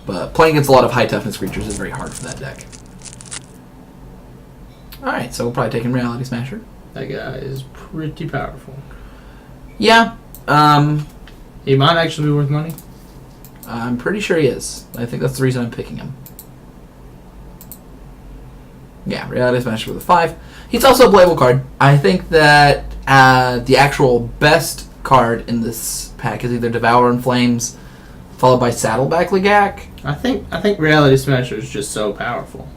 But playing against a lot of high toughness creatures is very hard for that deck. Alright, so we'll probably take in Reality Smasher. That guy is pretty powerful. Yeah. He might actually be worth money. I'm pretty sure he is. I think that's the reason I'm picking him. Yeah, Reality Smasher with a 5. He's also a playable card. I think that the actual best card in this pack is either Devour in Flames, followed by Saddleback Legak. I think Reality Smasher is just so powerful.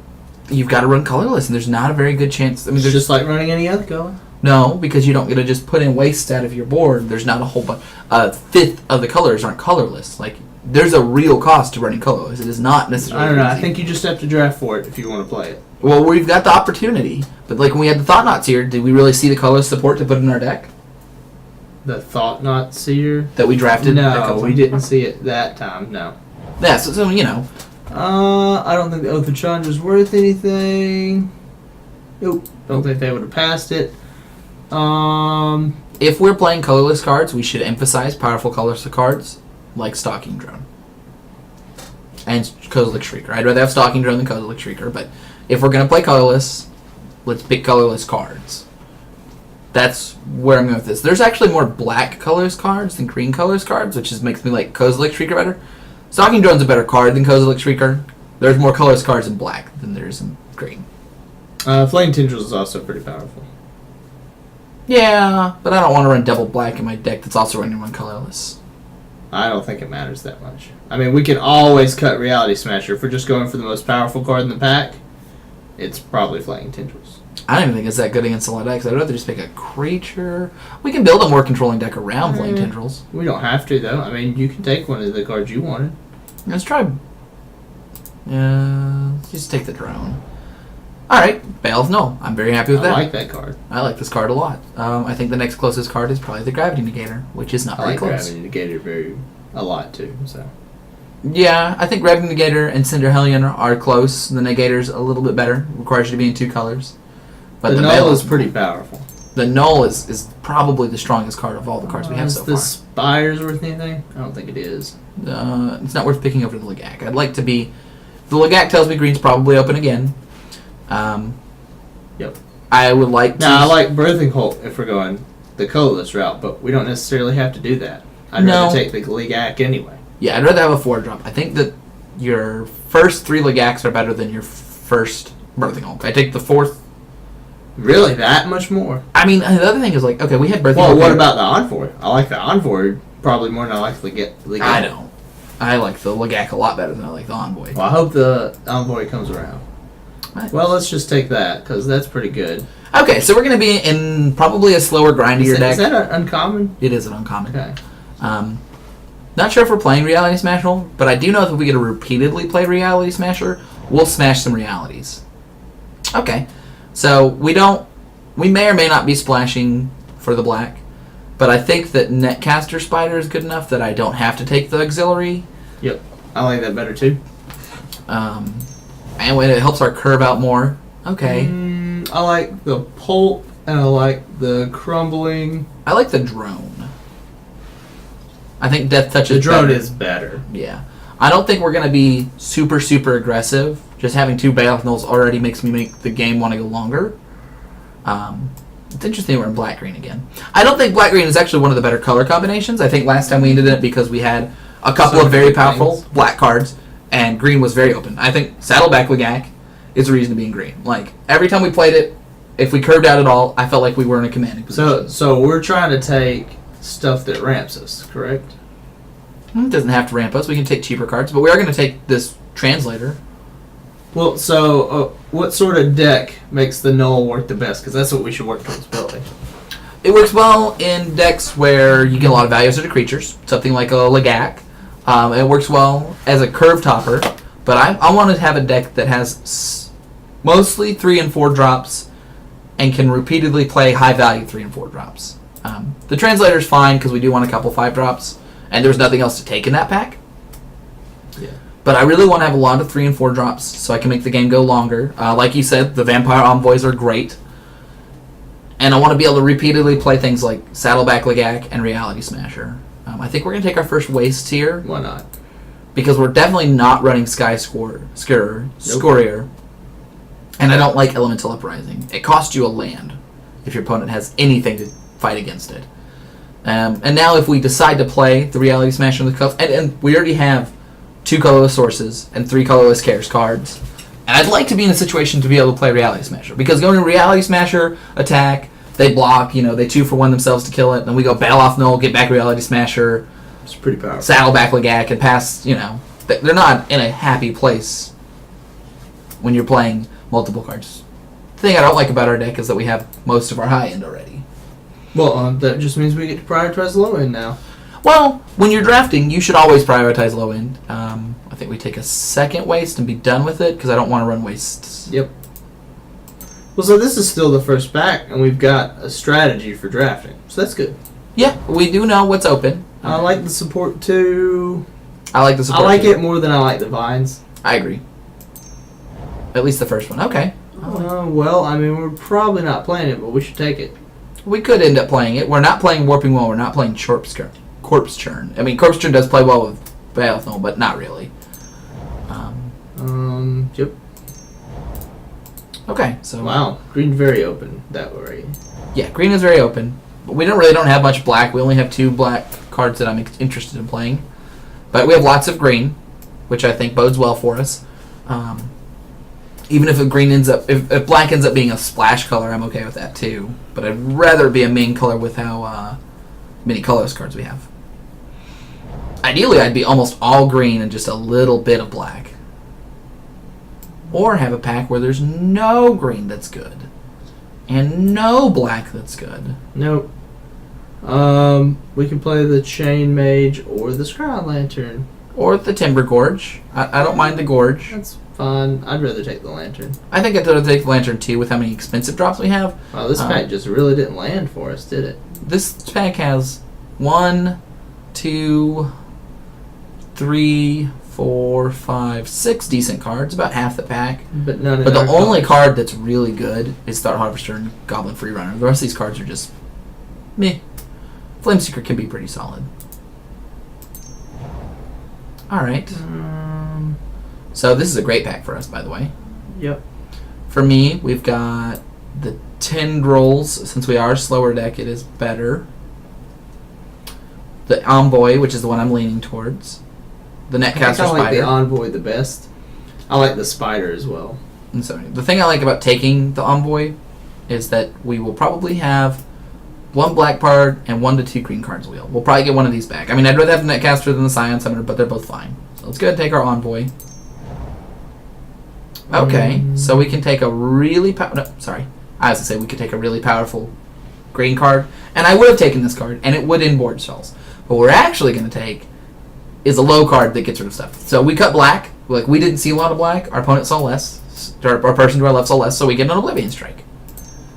You've got to run colorless, and there's not a very good chance. I mean, It's just like running any other color. No, because you don't get to just put in waste out of your board. There's not a whole bunch. A fifth of the colors aren't colorless. Like, there's a real cost to running colorless. It is not necessarily. I don't know. easy. I think you just have to draft for it if you want to play it. Well, we've got the opportunity, but like when we had the Thought Knots here, did we really see the color support to put in our deck The Thought Knot Seer? that we drafted? No, we didn't see it that time. No. Yeah, so you know. I don't think the Oath of Chandra's worth anything. Nope. Don't think they would have passed it. If we're playing colorless cards, we should emphasize powerful colorless cards like Stalking Drone and Kozilek Shrieker. I'd rather have Stalking Drone than Kozilek Shrieker, but if we're going to play colorless, let's pick colorless cards. That's where I'm going with this. There's actually more black colors cards than green colors cards, which just makes me like Kozilek Shrieker better. Stalking Drone's a better card than Kozilek Shrieker. There's more colorless cards in black than there's in green. Flame Tendrils is also pretty powerful. Yeah, but I don't want to run double black in my deck that's also running one colorless. I don't think it matters that much. I mean, we can always cut Reality Smasher. If we're just going for the most powerful card in the pack, it's probably Flaying Tendrils. I don't even think it's that good against a lot of decks. I'd rather just pick a creature. We can build a more controlling deck around Flame Tendrils. We don't have to, though. I mean, you can take one of the cards you wanted. Let's try... let's just take the drone. Alright, Bale's no. I'm very happy with that. I like that card. I like this card a lot. I think the next closest card is probably the Gravity Negator, which is not I very like close. Gravity Negator a lot, too. So Yeah, I think Gravity Negator and Cinder Hellion are close. The Negator's a little bit better. Requires you to be in 2 colors. But the Null Null is pretty powerful. The Null is probably the strongest card of all the cards we have so far. Is the Spires worth anything? I don't think it is. It's not worth picking over the Legak. I'd like to be... The Legak tells me green's probably open again. Yep. I would like to... Now, I like Birthing Holt if we're going the colorless route, but we don't necessarily have to do that. I'd rather take the Legak anyway. Yeah, I'd rather have a 4-drop. I think that your first 3 Legaks are better than your first Birthing Holt. I take the 4th... Really? That much more? I mean, the other thing is, like, okay, we had Birthing Well, Holt. what about the Envoy? I like the Envoy probably more than I like the Legak. I don't. I like the Legak a lot better than I like the Envoy. Well, I hope the Envoy comes around. Well, let's just take that, because that's pretty good. Okay, so we're going to be in probably a slower, grindier deck. Is that an uncommon? It is an uncommon. Okay. Not sure if we're playing Reality Smasher, but I do know that if we get to repeatedly play Reality Smasher, we'll smash some realities. Okay, so we may or may not be splashing for the black, but I think that Netcaster Spider is good enough that I don't have to take the auxiliary. Yep, I like that better too. And when it helps our curve out more. Okay. I like the Pulp, and I like the Crumbling. I like the Drone. I think Death Touch is The Drone better. is better. Yeah. I don't think we're going to be super, super aggressive. Just having 2 Bale Nulls already makes me make the game want to go longer. It's interesting we're in black-green again. I don't think black-green is actually one of the better color combinations. I think last time we ended it because we had a couple of very powerful black cards, and green was very open. I think Saddleback Legak is a reason to be in green. Like, every time we played it, if we curved out at all, I felt like we were in a commanding position. So we're trying to take stuff that ramps us, correct? It doesn't have to ramp us. We can take cheaper cards, but we are going to take this Translator. Well, so what sort of deck makes the Null work the best? Because that's what we should work towards building. It works well in decks where you get a lot of value to creatures, something like a Legak. It works well as a curve topper, but I want to have a deck that has mostly 3 and 4 drops and can repeatedly play high value 3 and 4 drops. The Translator's fine because we do want a couple 5 drops, and there's nothing else to take in that pack. Yeah. But I really want to have a lot of 3 and 4 drops so I can make the game go longer. Like you said, the Vampire Envoys are great. And I want to be able to repeatedly play things like Saddleback Legak and Reality Smasher. I think we're going to take our first waste here. Why not? because we're definitely not running Sky Scorier, and I don't like Elemental Uprising. It costs you a land if your opponent has anything to fight against it. And now if we decide to play the Reality Smasher and the Cuff, and we already have 2 colorless sources and 3 colorless Cares cards, and I'd like to be in a situation to be able to play Reality Smasher, because going to Reality Smasher, attack, they block, they 2-for-1 themselves to kill it, then we go battle off Null, get back Reality Smasher, It's pretty powerful. saddle back Lagak, and pass, they're not in a happy place when you're playing multiple cards. The thing I don't like about our deck is that we have most of our high end already. Well, that just means we get to prioritize low end now. Well, when you're drafting, you should always prioritize low end. I think we take a second waste and be done with it, because I don't want to run wastes. Yep. Well, so this is still the first pack, and we've got a strategy for drafting. So that's good. Yeah, we do know what's open. I like the support too. I like the support. I like it more than I like the vines. I agree. At least the first one. Okay. Well, I mean, we're probably not playing it, but we should take it. We could end up playing it. We're not playing Warping Well. We're not playing Corpse Churn. I mean, Corpse Churn does play well with Battle, but not really. Yep. Okay, so Wow, green's very open that way. yeah, green is very open. But we don't have much black. We only have 2 black cards that I'm interested in playing. But we have lots of green, which I think bodes well for us. Even if if black ends up being a splash color, I'm okay with that too. But I'd rather it be a main color with how many colorless cards we have. Ideally, I'd be almost all green and just a little bit of black. Or have a pack where there's no green that's good. And no black that's good. Nope. We can play the Chain Mage or the Scry Lantern. Or the Timber Gorge. I don't mind the Gorge. That's fine. I'd rather take the Lantern. I think I'd rather take the Lantern too with how many expensive drops we have. Wow, this pack just really didn't land for us, did it? This pack has 1, 2, 3, 4, 5, 6 decent cards, about half the pack. But none. But the only card that's really good is Thought Harvester and Goblin Freerunner. The rest of these cards are just meh. Flameseeker can be pretty solid. Alright. So this is a great pack for us, by the way. Yep. For me, we've got the Tendrils. Since we are a slower deck, it is better. The Envoy, which is the one I'm leaning towards. The Netcaster I like Spider. the Envoy the best. I like the Spider as well. And so the thing I like about taking the Envoy is that we will probably have 1 black card and 1 to 2 green cards wheel. We'll probably get one of these back. I mean, I'd rather have the Netcaster than the Scion Summoner, but they're both fine. So let's go ahead and take our Envoy. Okay, so we can take a really I was going to say we could take a really powerful green card, and I would have taken this card, and it would end board spells. But what we're actually going to take is a low card that gets rid of stuff. So we cut black. Like, we didn't see a lot of black. Our opponent saw less. Our person to our left saw less, so we get an Oblivion Strike.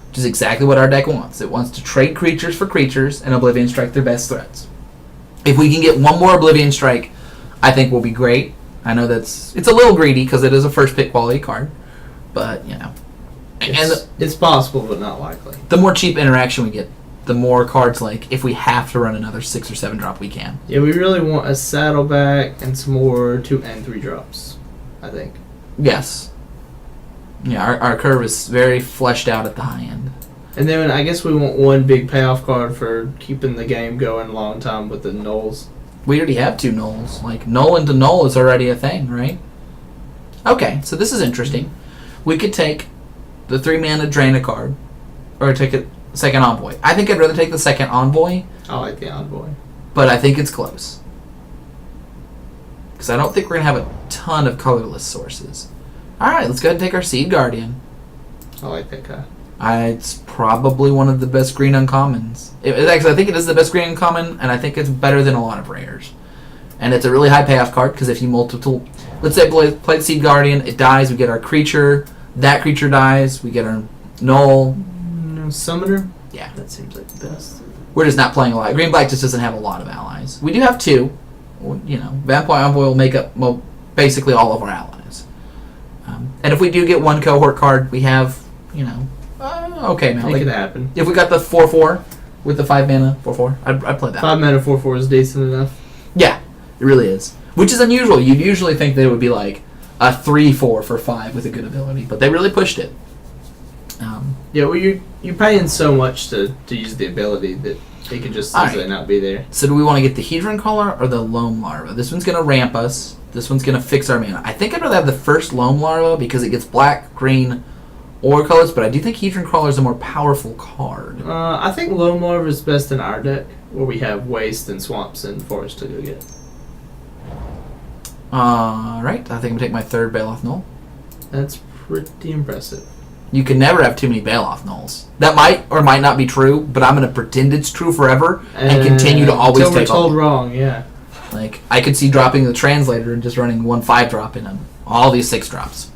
Which is exactly what our deck wants. It wants to trade creatures for creatures and Oblivion Strike their best threats. If we can get 1 more Oblivion Strike, I think we'll be great. I know it's a little greedy because it is a first pick quality card. But, It's possible, but not likely. The more cheap interaction we get, the more cards, like, if we have to run another 6 or 7 drop, we can. Yeah, we really want a Saddleback and some more 2 and 3 drops, I think. Yes. Yeah, our curve is very fleshed out at the high end. And then I guess we want 1 big payoff card for keeping the game going a long time with the Nulls. We already have 2 Nulls. Like, Null into Null is already a thing, right? Okay, so this is interesting. We could take the 3-mana Draina card, or take a second Envoy. I think I'd rather take the second Envoy, I like the Envoy. but I think it's close. Because I don't think we're going to have a ton of colorless sources. Alright, let's go ahead and take our Seed Guardian. I like that guy. It's probably one of the best green uncommons. Actually, I think it is the best green uncommon, and I think it's better than a lot of rares. And it's a really high payoff card, because if you multiple... Let's say play the Seed Guardian, it dies, we get our creature. That creature dies, we get our Null. Summoner? Yeah. That seems like the best. We're just not playing a lot. Green-black just doesn't have a lot of allies. We do have 2. Vampire Envoy will make up basically all of our allies. And if we do get 1 cohort card, we have, okay, man. Make it happen. If we got the 4/4 with the 5 mana 4/4, I'd play that. 5 mana 4/4 is decent enough. Yeah, it really is. which is unusual. You'd usually think that it would be like a 3/4 for 5 with a good ability, but they really pushed it. Yeah, well, you're paying so much to use the ability that it could just easily not be there. So do we want to get the Hedron Caller or the Loam Larva? This one's going to ramp us. This one's going to fix our mana. I think I'd rather have the first Loam Larva because it gets black, green, or colors, but I do think Hedron Crawler is a more powerful card. I think Loam Larva is best in our deck, where we have Waste and Swamps and Forest to go get. Alright, I think I'm going to take my third Baloth Null. That's pretty impressive. You can never have too many Baloth Nulls. That might or might not be true, but I'm going to pretend it's true forever and continue to always until take we're told wrong, yeah. Like, I could see dropping the Translator and just running 1 5-drop in them. All these 6-drops.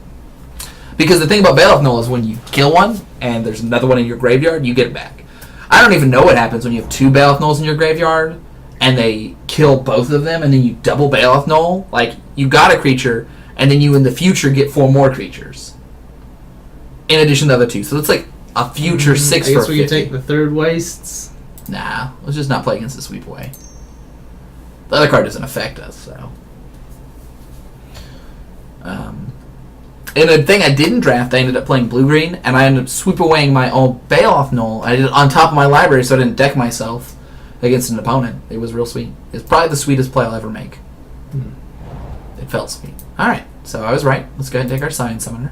Because the thing about Baloth Null is when you kill one and there's another one in your graveyard, you get it back. I don't even know what happens when you have 2 Baloth Nulls in your graveyard and they kill both of them and then you double Baloth Null. Like, you got a creature and then you in the future get 4 more creatures. In addition to the other 2. So it's like a future 6 I for guess we 50. could take the third Wastes. Nah, let's just not play against the Sweep Away. The other card doesn't affect us, so. And the thing I didn't draft, I ended up playing blue-green, and I ended up sweep awaying my own Baloth Null. I did it on top of my library, so I didn't deck myself against an opponent. It was real sweet. It's probably the sweetest play I'll ever make. It felt sweet. Alright, so I was right. Let's go ahead and take our Scion Summoner.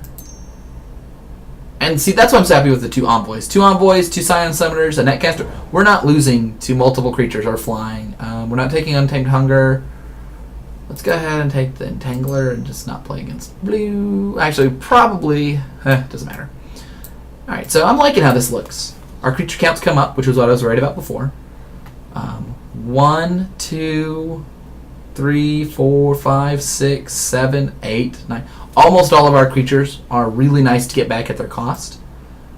And see, that's why I'm so happy with the 2 Envoys. 2 Envoys, 2 Scion Summoners, a Netcaster. We're not losing to multiple creatures or flying. We're not taking Untamed Hunger. Let's go ahead and take the Entangler and just not play against blue. Actually, probably... doesn't matter. Alright, so I'm liking how this looks. Our creature counts come up, which was what I was worried about before. 1, 2, 3, 4, 5, 6, 7, 8, 9. Almost all of our creatures are really nice to get back at their cost.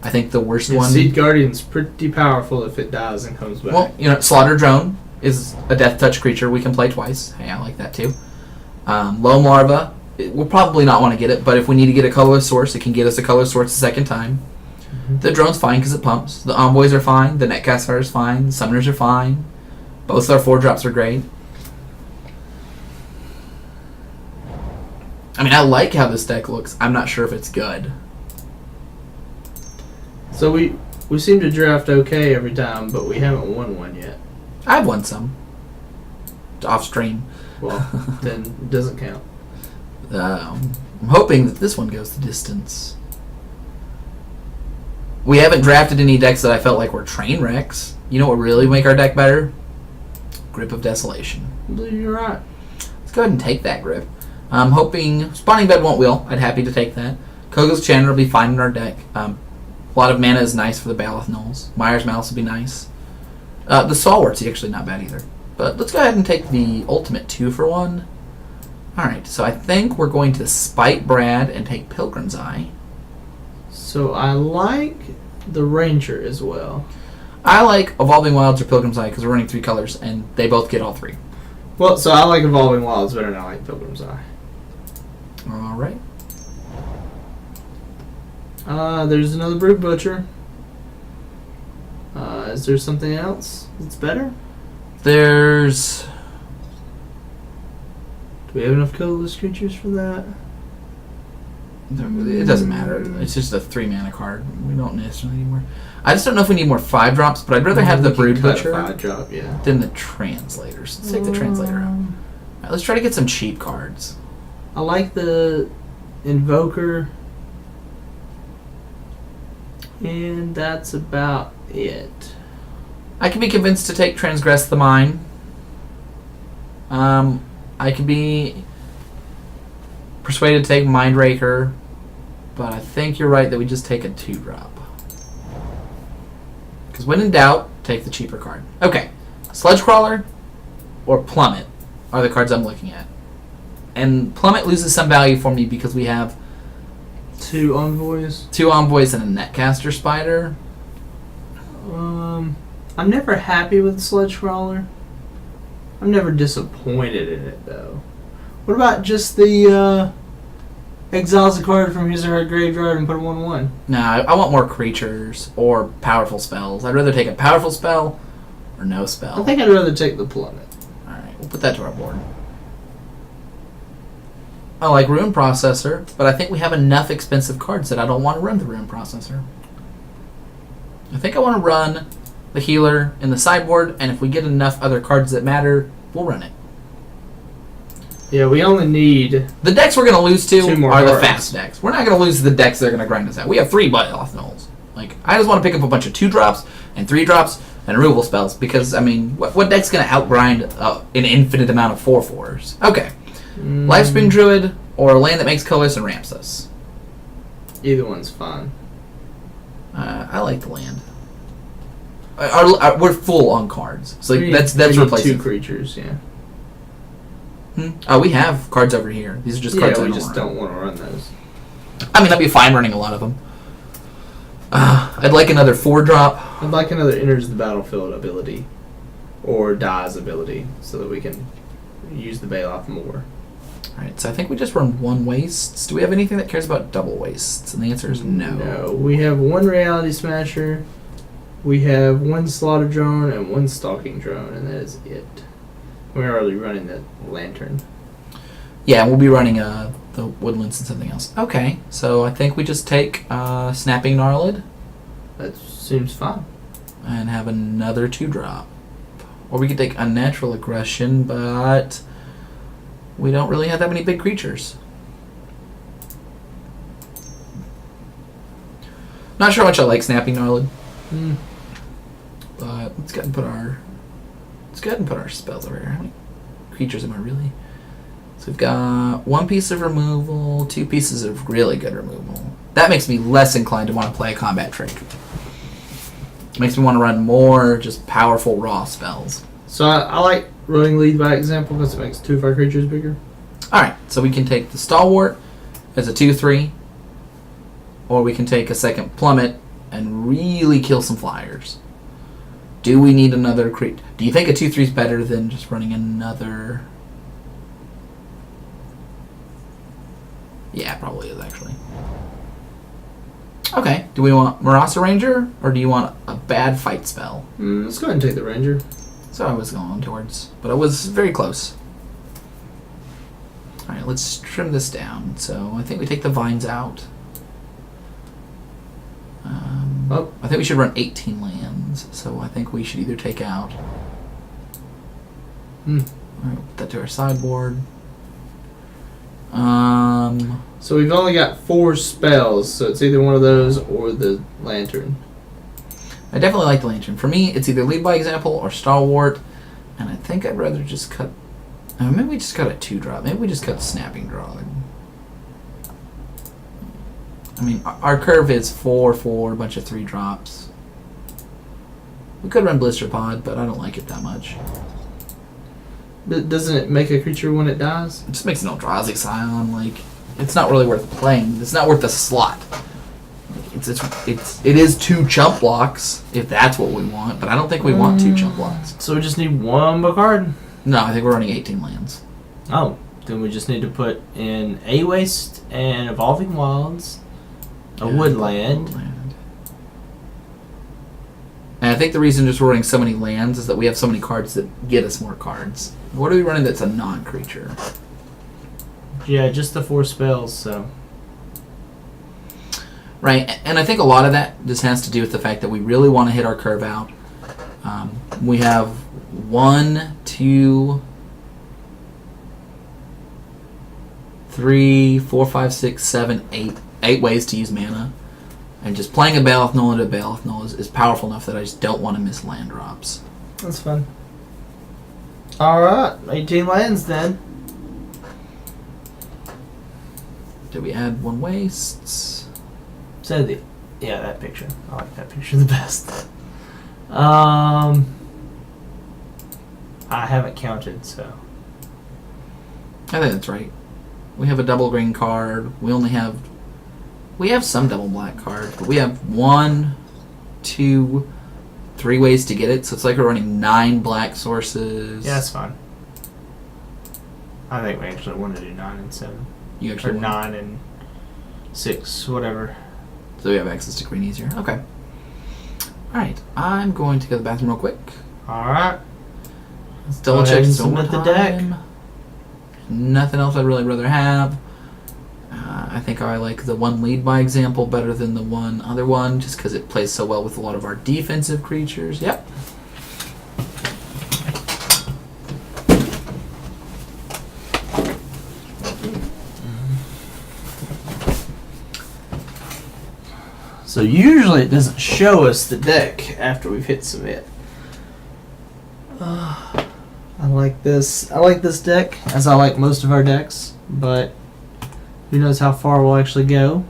I think the worst one... Seed Guardian's pretty powerful if it dies and comes back. Well, you know, Slaughter Drone is a Death Touch creature we can play twice. Hey, I like that too. Loam Larva, we'll probably not want to get it, but if we need to get a colorless source, it can get us a colorless source the second time. The Drone's fine because it pumps. The Envoys are fine. The Netcaster is fine. The Summoners are fine. Both our 4-drops are great. I mean, I like how this deck looks. I'm not sure if it's good. So we seem to draft okay every time, but we haven't won one yet. I've won some. Off stream. Well, then it doesn't count. I'm hoping that this one goes the distance. We haven't drafted any decks that I felt like were train wrecks. You know what would really make our deck better? Grip of Desolation. I believe you're right. Let's go ahead and take that grip. I'm hoping Spawning Bed won't wheel. I'd happy to take that. Kogo's Chandler will be fine in our deck. A lot of mana is nice for the Baloth Nulls. Myers Mouse will be nice. The Stalwart's actually not bad either. But let's go ahead and take the ultimate 2-for-1. Alright, so I think we're going to Spite Brad and take Pilgrim's Eye. So I like the Ranger as well. I like Evolving Wilds or Pilgrim's Eye because we're running 3 colors and they both get all 3. Well, so I like Evolving Wilds better than I like Pilgrim's Eye. Alright. There's another Brood Butcher. Is there something else that's better? There's... Do we have enough colorless creatures for that? It doesn't matter. It's just a 3-mana card. We don't necessarily need more. I just don't know if we need more 5-drops, but I'd rather have the Brood Butcher 5-drop, yeah. than the Translators. Let's take the Translator out. Alright, let's try to get some cheap cards. I like the Invoker. And that's about it. I can be convinced to take Transgress the Mind. I could be persuaded to take Mindraker, but I think you're right that we just take a 2-drop. Because when in doubt, take the cheaper card. Okay, Sledgecrawler or Plummet are the cards I'm looking at. And Plummet loses some value for me because we have 2 Envoys. 2 Envoys and a Netcaster Spider. I'm never happy with Sledgecrawler. I'm never disappointed in it, though. What about just the exiles a card from his or her graveyard and put a 1/1? No, I want more creatures or powerful spells. I'd rather take a powerful spell or no spell. I think I'd rather take the Plummet. Alright, we'll put that to our board. I like Ruin Processor, but I think we have enough expensive cards that I don't want to run the Ruin Processor. I think I want to run the Healer in the sideboard, and if we get enough other cards that matter, we'll run it. Yeah, we only need... The decks we're going to lose to Two more are the cards. fast decks. We're not going to lose to the decks that are going to grind us out. We have 3 Bioth Knolls. Like, I just want to pick up a bunch of 2-drops and 3-drops and removal spells because, I mean, what deck's going to outgrind an infinite amount of 4/4s? Okay. Lifespring Druid or a land that makes colors and ramps us. Either one's fine. I like the land. We're full on cards, so We that's need replacing 2 creatures, yeah. Oh, we have cards over here. These are just cards. We just don't want to run those. I mean, I'd be fine running a lot of them. I'd like another 4-drop. I'd like another enters the battlefield ability, or dies ability, so that we can use the Bailoff more. Alright, so I think we just run 1 wastes. Do we have anything that cares about double wastes? And the answer is no. No, we have 1 Reality Smasher, we have 1 Slaughter Drone, and 1 Stalking Drone, and that is it. We're already running the Lantern. Yeah, we'll be running the Woodlands and something else. Okay, so I think we just take Snapping Gnarlid That seems fine. and have another 2-drop. Or we could take Unnatural Aggression, but we don't really have that many big creatures. Not sure how much I like Snapping Gnarlid. But let's go ahead and put our spells over here. How many creatures am I really? So we've got 1 piece of removal, 2 pieces of really good removal. That makes me less inclined to want to play a combat trick. Makes me want to run more just powerful raw spells. So I like running Lead by Example because it makes 2 of our creatures bigger. Alright, so we can take the Stalwart as a 2/3, or we can take a second Plummet and really kill some flyers. Do we need another creature? Do you think a 2/3 is better than just running another? Yeah, it probably is actually. Okay, do we want Marasa Ranger, or do you want a bad fight spell? Let's go ahead and take the Ranger. That's what I was going towards, but I was very close. Alright, let's trim this down. So I think we take the vines out. I think we should run 18 lands, so I think we should either take out... Alright, we'll put that to our sideboard. So we've only got 4 spells, so it's either one of those or the Lantern. I definitely like the Lantern. For me, it's either Lead by Example or Stalwart, and I think I'd rather just cut... maybe we just cut a 2-drop. Maybe we just cut Snapping Drawing. I mean, our curve is 4/4, a bunch of 3-drops. We could run Blister Pod, but I don't like it that much. Doesn't it make a creature when it dies? It just makes an Eldrazi Scion. Like, it's not really worth playing. It's not worth the slot. It is 2 chump blocks if that's what we want, but I don't think we want 2 chump blocks. So we just need 1 more card? No, I think we're running 18 lands. Oh, then we just need to put in a Waste and Evolving Wilds, a Woodland. And I think the reason just we're running so many lands is that we have so many cards that get us more cards. What are we running that's a non-creature? Yeah, just the 4 spells, so... Right, and I think a lot of that just has to do with the fact that we really want to hit our curve out. We have 1, 2, 3, 4, 5, 6, 7, 8 ways to use mana. And just playing a Baloth Null into a Baloth Null is powerful enough that I just don't want to miss land drops. That's fun. Alright, 18 lands then. Did we add 1 waste? Yeah, that picture. I like that picture the best. I haven't counted, so... I think that's right. We have a double green card. We have some double black cards, but we have 1, 2, 3 ways to get it. So it's like we're running 9 black sources. Yeah, that's fine. I think we actually want to do 9 and 7. You actually or 9 and 6, whatever. So we have access to green easier. Okay. Alright, I'm going to go to the bathroom real quick. Alright. Let's double check and some more submit the deck. Nothing else I'd really rather have. I think I like the one lead by example better than the one other one, just because it plays so well with a lot of our defensive creatures. Yep. So usually it doesn't show us the deck after we've hit submit. I like this. I like this deck, as I like most of our decks, but who knows how far we'll actually go.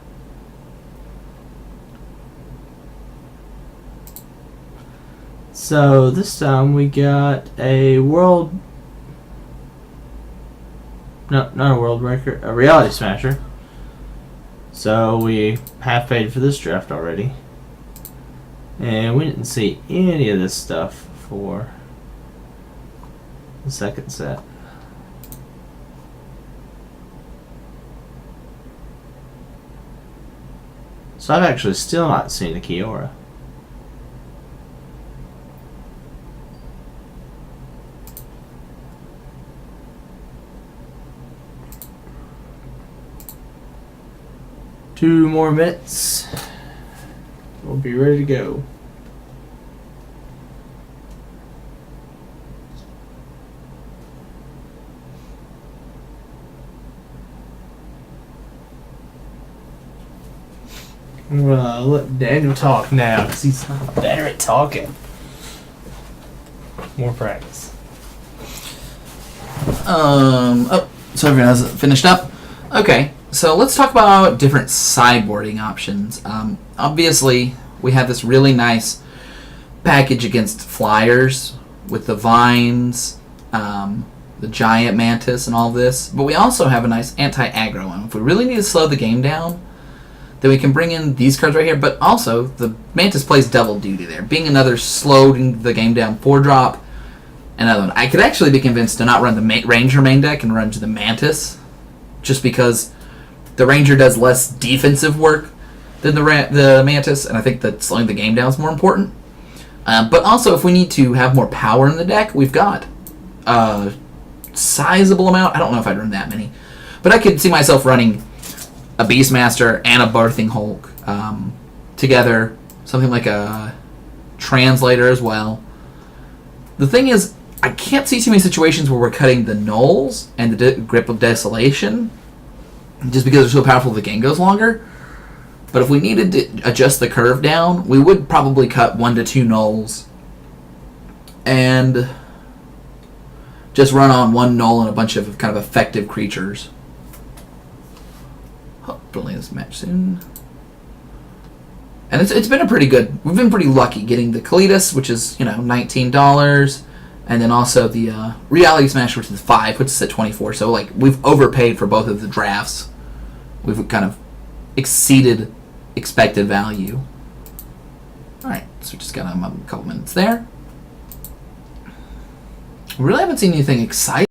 So this time we got a world... No, not a world record. A reality smasher. So we half paid for this draft already. And we didn't see any of this stuff for the second set. So I've actually still not seen the Kiora. Two more minutes. We'll be ready to go. I'm gonna let Daniel talk now because he's better at talking. More practice. Oh, so everyone has it finished up? Okay, so let's talk about different sideboarding options. Obviously, we have this really nice package against flyers with the vines, the giant mantis, and all this. But we also have a nice anti-aggro one. If we really need to slow the game down, then we can bring in these cards right here. But also, the mantis plays double duty there, being another slowing the game down 4-drop. Another one. I could actually be convinced to not run the Ranger main deck and run to the Mantis, just because the Ranger does less defensive work than the Mantis, and I think that slowing the game down is more important. But also, if we need to have more power in the deck, we've got a sizable amount. I don't know if I'd run that many, but I could see myself running a Beastmaster and a Birthing Hulk together, something like a Translator as well. The thing is, I can't see too many situations where we're cutting the Nulls and the Grip of Desolation, just because they're so powerful the game goes longer. But if we needed to adjust the curve down, we would probably cut 1 to 2 Nulls and just run on 1 Null and a bunch of kind of effective creatures. Hopefully this match soon. And it's been a pretty good... We've been pretty lucky getting the Kalitas, which is, $19, and then also the Reality Smash, which is $5, puts us at $24. So, we've overpaid for both of the drafts. We've kind of exceeded expected value. Alright, so we just got a couple minutes there. We really haven't seen anything exciting.